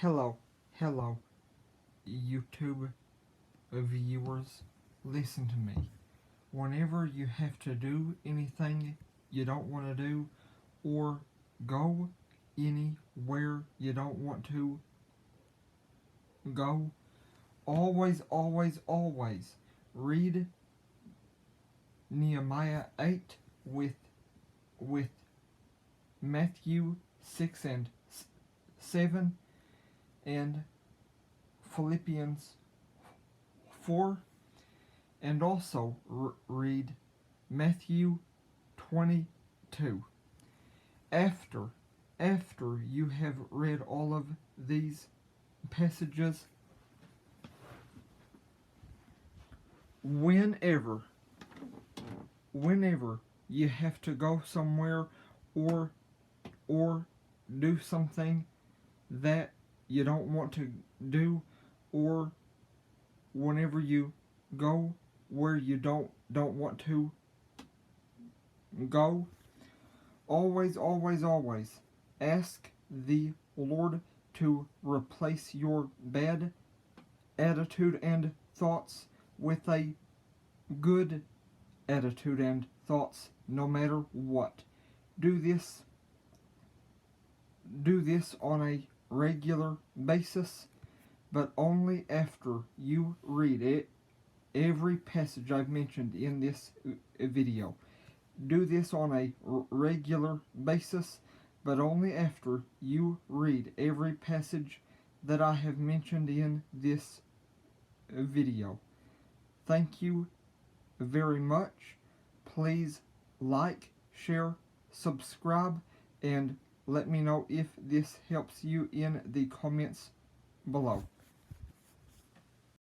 Hello, hello, YouTube viewers. Listen to me. Whenever you have to do anything you don't want to do, or go anywhere you don't want to go, always, always, always read Nehemiah 8 with Matthew 6 and 7 and Philippians 4, and also read Matthew 22. After you have read all of these passages, whenever you have to go somewhere or do something that you don't want to do, or whenever you go where you don't want to go, always ask the Lord to replace your bad attitude and thoughts with a good attitude and thoughts, no matter what. Do this on a regular basis, but only after you read it, every passage I've mentioned in this video. Do this on a regular basis, but only after you read every passage that I have mentioned in this video. Thank you very much. Please like, share, subscribe, and let me know if this helps you in the comments below.